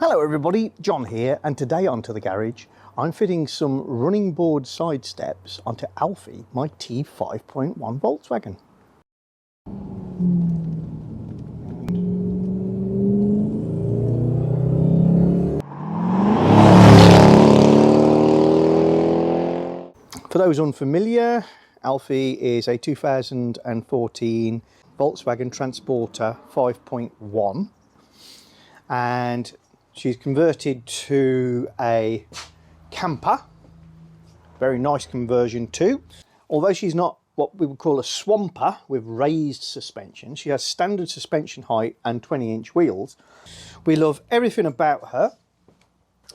Hello everybody, John here, and today onto the garage I'm fitting some running board side steps onto Alfie, my T5.1 Volkswagen. For those unfamiliar, Alfie is a 2014 Volkswagen Transporter 5.1 and she's converted to a camper. Very nice conversion too. Although she's not what we would call a swamper with raised suspension, she has standard suspension height and 20-inch wheels. We love everything about her,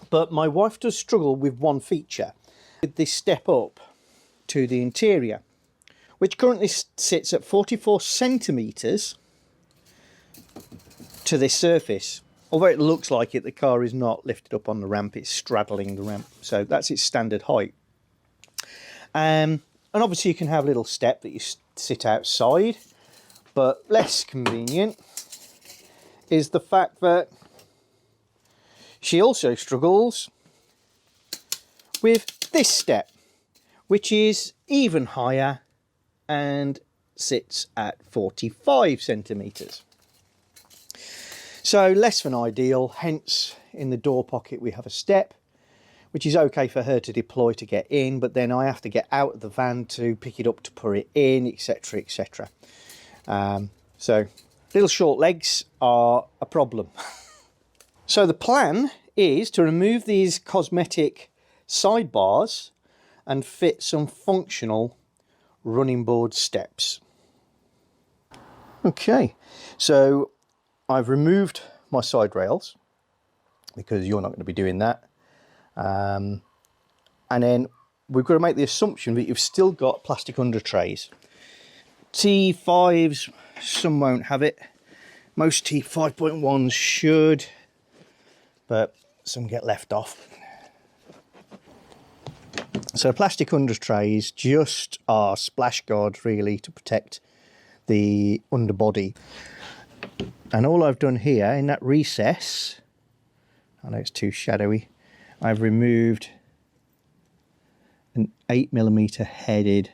but my wife does struggle with one feature. With this step up to the interior, which currently sits at 44 centimetres to this surface. Although it looks like it, the car is not lifted up on the ramp, it's straddling the ramp. So that's its standard height. And obviously you can have a little step that you sit outside, but less convenient is the fact that she also struggles with this step, which is even higher and sits at 45 centimetres. So less than ideal, hence in the door pocket we have a step, which is okay for her to deploy to get in, but then I have to get out of the van to pick it up to put it in, etc, etc. So little short legs are a problem. So the plan is to remove these cosmetic sidebars and fit some functional running board steps. Okay, so I've removed my side rails because you're not going to be doing that. And then we've got to make the assumption that you've still got plastic under trays. T5s, some won't have it. Most T5.1s should, but some get left off. So plastic under trays just are splash guards really to protect the underbody. And all I've done here in that recess, I know it's too shadowy, I've removed an 8mm headed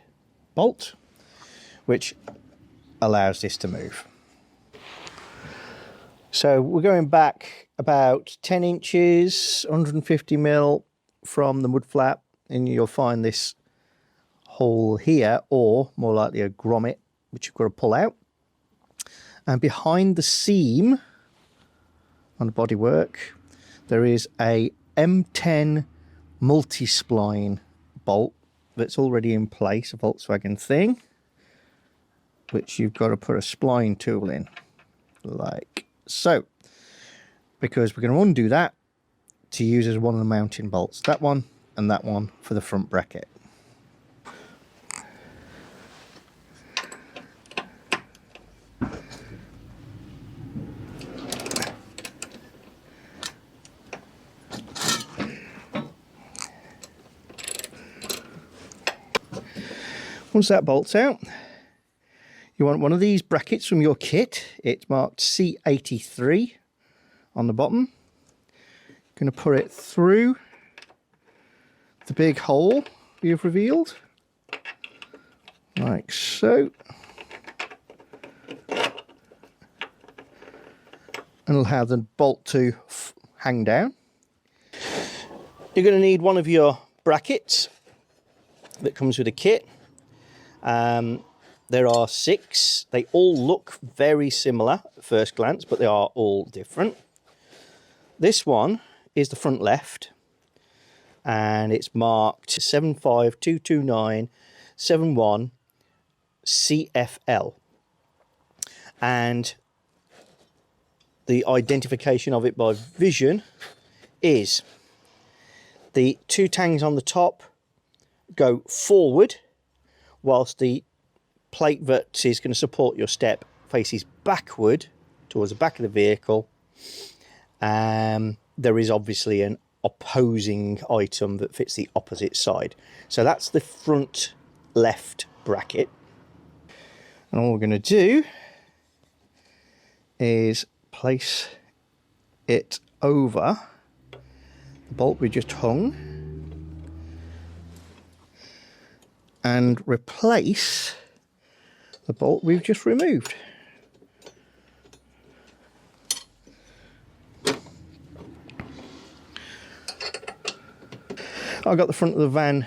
bolt, which allows this to move. So we're going back about 10 inches, 150mm from the mud flap, and you'll find this hole here, or more likely a grommet, which you've got to pull out. And behind the seam on the bodywork, there is a M10 multi-spline bolt that's already in place, a Volkswagen thing, which you've got to put a spline tool in, like so. Because we're going to undo that to use as one of the mounting bolts, that one and that one for the front bracket. Once that bolt's out, you want one of these brackets from your kit. It's marked C83 on the bottom. Going to put it through the big hole you've revealed, like so. And allow the bolt to hang down. You're going to need one of your brackets that comes with a kit. There are 6. They all look very similar at first glance, but they are all different. This one is the front left, and it's marked 7522971 CFL. And the identification of it by vision is the 2 tangs on the top go forward, whilst the plate that is going to support your step faces backward towards the back of the vehicle. There is obviously an opposing item that fits the opposite side. So that's the front left bracket. And all we're going to do is place it over the bolt we just hung and replace the bolt we've just removed. I got the front of the van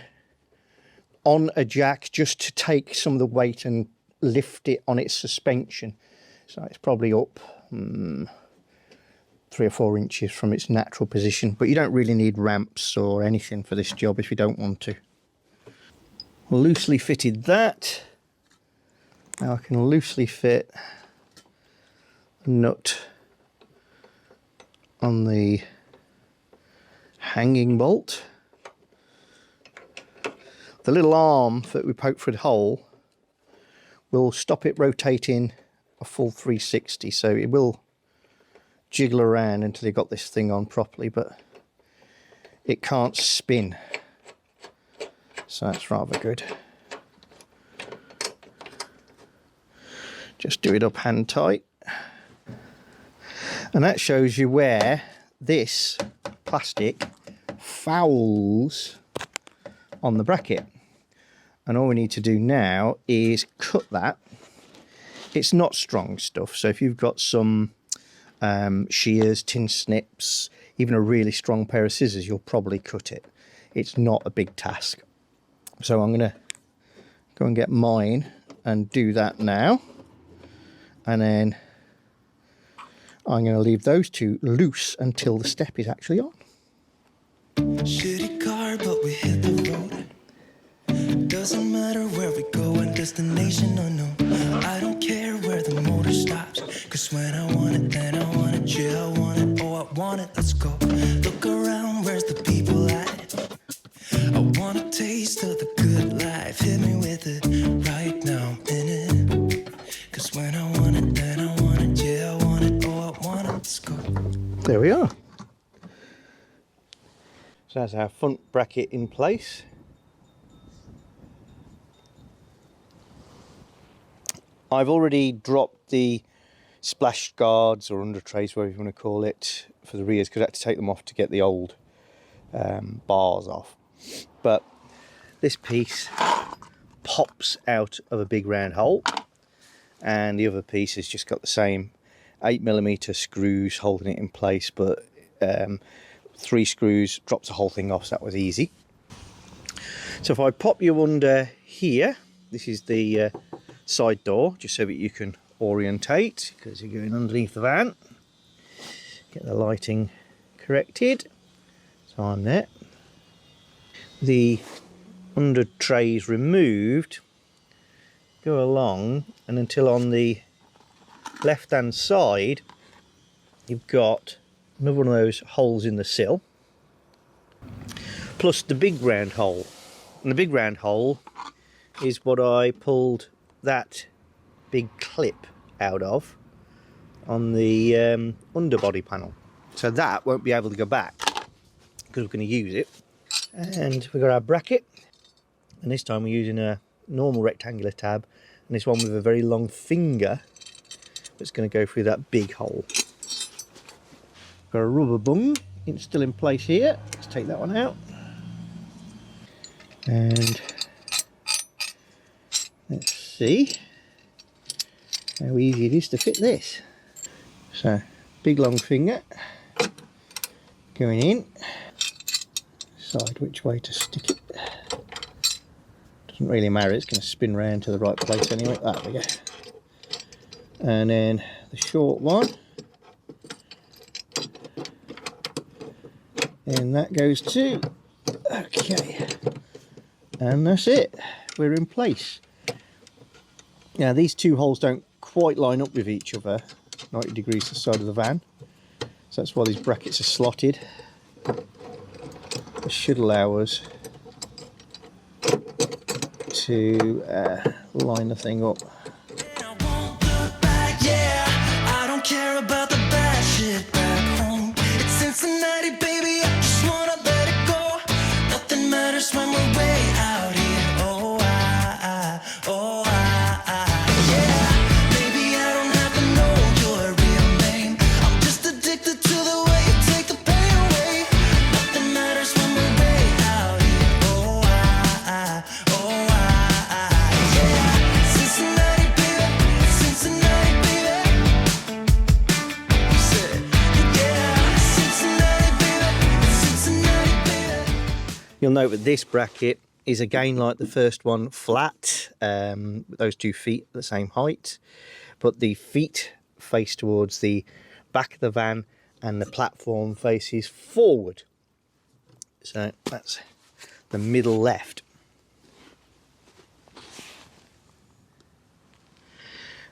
on a jack just to take some of the weight and lift it on its suspension. So it's probably up 3 or 4 inches from its natural position, but you don't really need ramps or anything for this job if you don't want to. Loosely fitted that. Now I can loosely fit a nut on the hanging bolt. The little arm that we poke through the hole will stop it rotating a full 360, so it will jiggle around until you got this thing on properly, but it can't spin, so that's rather good. Just do it up hand tight, and that shows you where this plastic fouls on the bracket. And all we need to do now is cut that. It's not strong stuff, so if you've got some shears, tin snips, even a really strong pair of scissors, you'll probably cut it. It's not a big task. So I'm going to go and get mine and do that now. And then I'm going to leave those two loose until the step is actually on. Shitty car, but we hit the road. Doesn't matter where we go and destination or no. I don't care where the motor stops, cause when I want it, then I want it. Yeah, I want it, oh I want it, let's go. Look around, where's the people at? I want a taste of the good life. Hit me with it right now, I'm in it. Cause when I want it, then I want it. Yeah, I want it, oh I want it, let's go. There we are. So that's our front bracket in place. I've already dropped the splash guards or under trays, whatever you want to call it, for the rears, because I had to take them off to get the old bars off. But this piece pops out of a big round hole, and the other piece has just got the same 8mm screws holding it in place, but 3 screws drops the whole thing off, so that was easy. So if I pop you under here, this is the side door, just so that you can orientate, because you're going underneath the van. Get the lighting corrected, so I'm there. The under trays removed, go along, and until on the left hand side you've got another one of those holes in the sill, plus the big round hole. And the big round hole is what I pulled that big clip out of on the underbody panel. So that won't be able to go back because we're going to use it. And we've got our bracket, and this time we're using a normal rectangular tab, and this one with a very long finger that's going to go through that big hole. Got a rubber bung, it's still in place here. Let's take that one out. And let's see how easy it is to fit this. So, big long finger going in. Decide which way to stick it. Doesn't really matter, it's going to spin round to the right place anyway. There we go. And then the short one. And that goes too. Okay. And that's it. We're in place. Now these two holes don't quite line up with each other, 90 degrees to the side of the van. So that's why these brackets are slotted. This should allow us to line the thing up. I don't care about the bad shit back home. It's Cincinnati, baby, I just wanna let it go. Nothing matters when we're way out here. Oh, yeah. Maybe I don't have to know your real name. I'm just addicted to the way you take the You'll note that this bracket is again like the first one, flat, with those 2 feet at the same height, but the feet face towards the back of the van and the platform faces forward. So that's the middle left.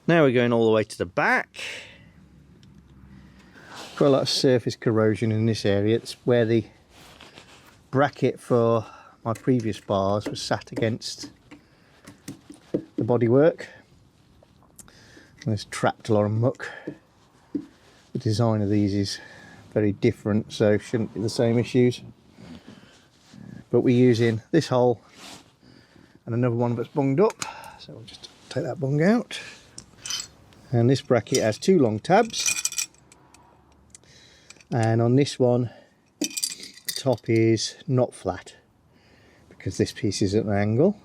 Now we're going all the way to the back. Quite a lot of surface corrosion in this area. It's where the bracket for my previous bars was sat against the bodywork. And it's trapped a lot of muck. The design of these is very different, so shouldn't be the same issues. But we're using this hole and another one that's bunged up, so we'll just take that bung out. And this bracket has 2 long tabs, and on this one the top is not flat because this piece is at an angle,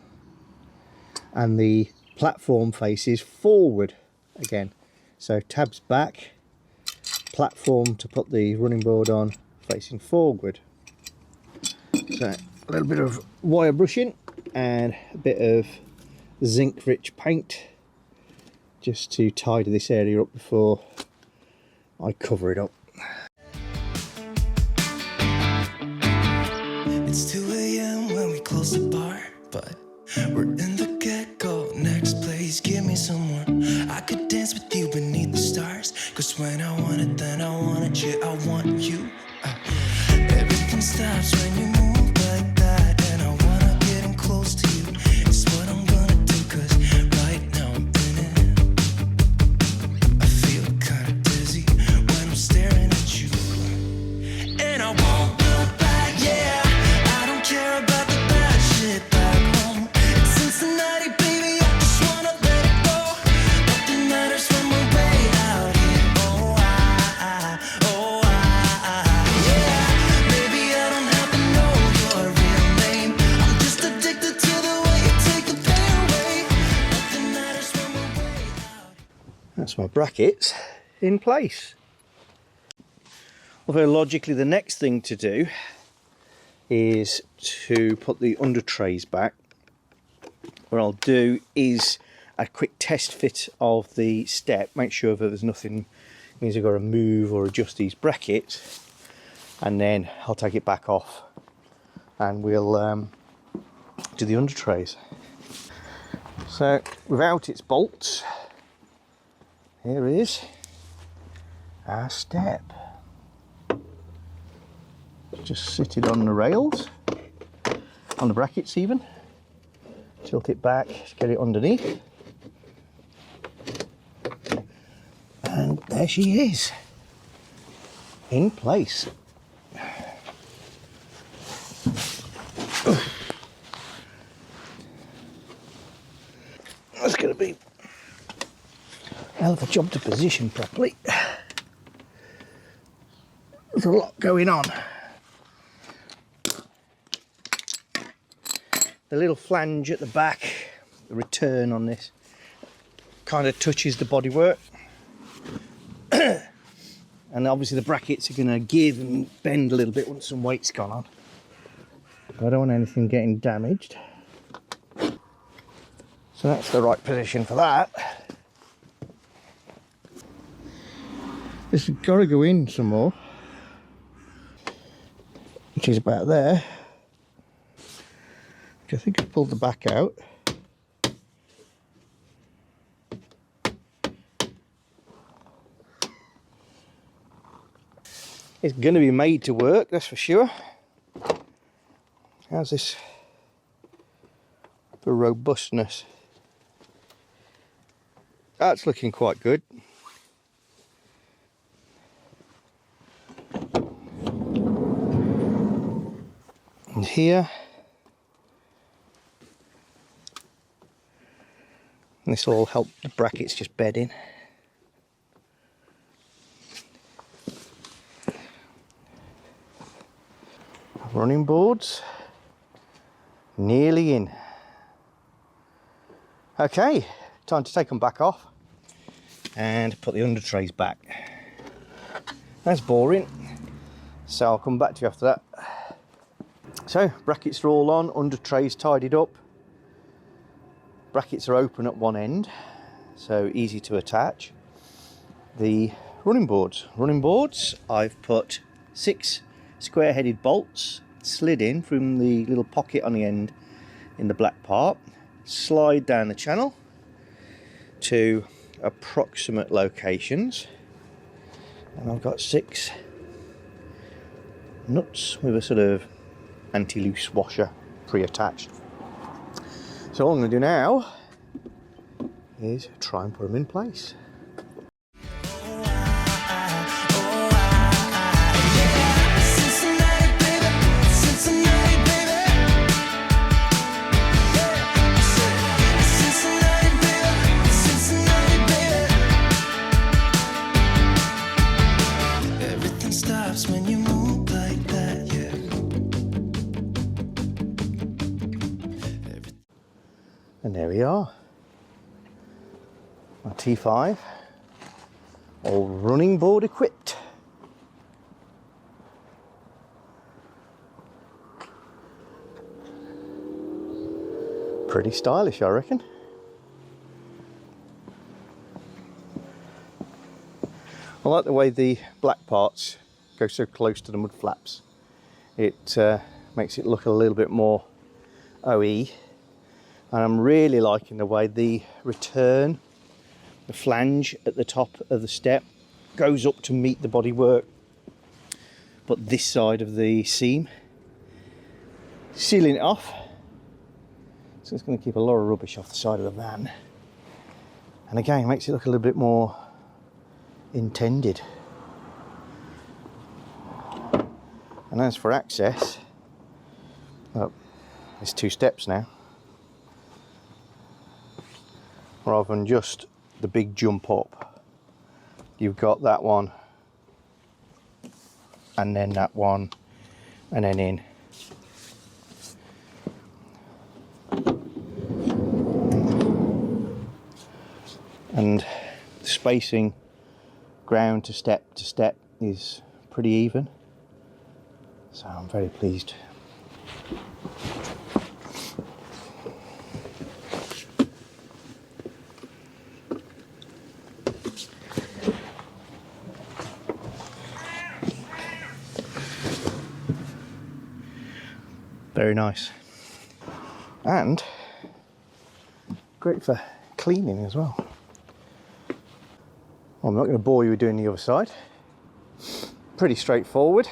and the platform faces forward again, so tabs back, platform to put the running board on facing forward. So a little bit of wire brushing and a bit of zinc rich paint just to tidy this area up before I cover it up. It's 2 a.m. when we close the bar, but we're in the get-go. Next place, give me some more. I could dance with you beneath the stars, cause when I want it, then I want it, yeah, I want you. Everything stops when you move like that, and I wanna get in close to you. It's what I'm gonna do, cause right now I'm in it. I feel kinda dizzy when I'm staring at you, and I won't look back, yeah. I don't care about the bad shit back home. It's Cincinnati, baby, I just wanna let it go. Nothing matters when we're way out here. Yeah. Maybe I don't have to know your real name. I'm just addicted to the way you take the pain away. Nothing matters when we're way out. That's my brackets in place. Although logically the next thing to do is to put the under trays back. What I'll do is a quick test fit of the step, make sure that there's nothing means I've got to move or adjust these brackets, and then I'll take it back off and we'll do the under trays. So without its bolts, here is our step. Just sit it on the rails, on the brackets even, tilt it back, get it underneath, and there she is, in place. That's going to be a hell of a job to position properly. There's a lot going on. The little flange at the back, the return on this, kind of touches the bodywork. And obviously the brackets are going to give and bend a little bit once some weight's gone on. But I don't want anything getting damaged. So that's the right position for that. This has got to go in some more, which is about there. I think I've pulled the back out. It's going to be made to work, that's for sure. How's this for robustness? That's looking quite good. And here, this will help the brackets just bed in. Running boards nearly in. Okay, time to take them back off and put the under trays back. That's boring, so I'll come back to you after that. So brackets are all on, under trays tidied up. Brackets are open at one end, so easy to attach. The running boards, I've put 6 square-headed bolts slid in from the little pocket on the end in the black part, slide down the channel to approximate locations, and I've got 6 nuts with a sort of anti-loose washer pre-attached. So all I'm going to do now is try and put them in place. And there we are, my T5, all running board equipped. Pretty stylish, I reckon. I like the way the black parts go so close to the mud flaps. It makes it look a little bit more OE. And I'm really liking the way the return, the flange at the top of the step goes up to meet the bodywork, but this side of the seam, sealing it off. So it's going to keep a lot of rubbish off the side of the van. And again, makes it look a little bit more intended. And as for access, well, there's 2 steps now. Rather than just the big jump up, you've got that one, and then that one, and then in. And the spacing ground to step is pretty even, so I'm very pleased. Very nice, and great for cleaning as well. I'm not going to bore you with doing the other side. Pretty straightforward.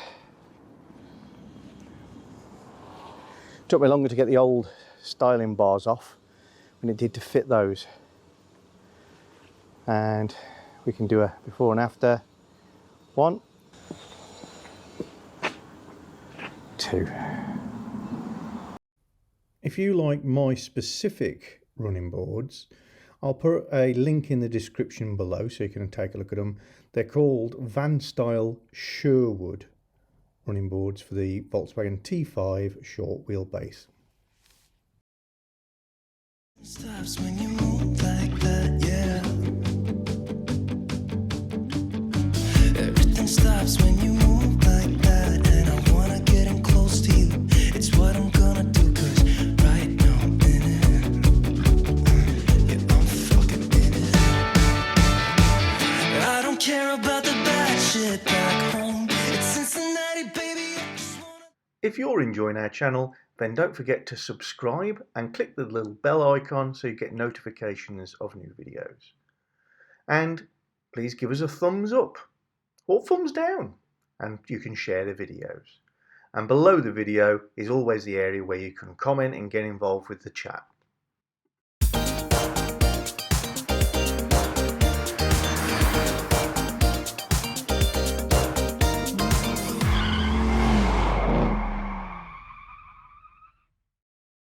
Took me longer to get the old styling bars off than it did to fit those. And we can do a before and after. 1, 2. If you like my specific running boards, I'll put a link in the description below so you can take a look at them. They're called Vanstyle Sherwood running boards for the Volkswagen T5 short wheelbase. Stops when you move like that, yeah. Everything stops when you move like that, and I wanna get in close to you. It's what I'm gonna do, 'cause right now I'm in it. Yeah, I'm fucking in it. I don't care about the bad shit back home. It's Cincinnati, baby. I just wanna... If you're enjoying our channel, then don't forget to subscribe and click the little bell icon so you get notifications of new videos. And please give us a thumbs up or thumbs down, and you can share the videos. And below the video is always the area where you can comment and get involved with the chat.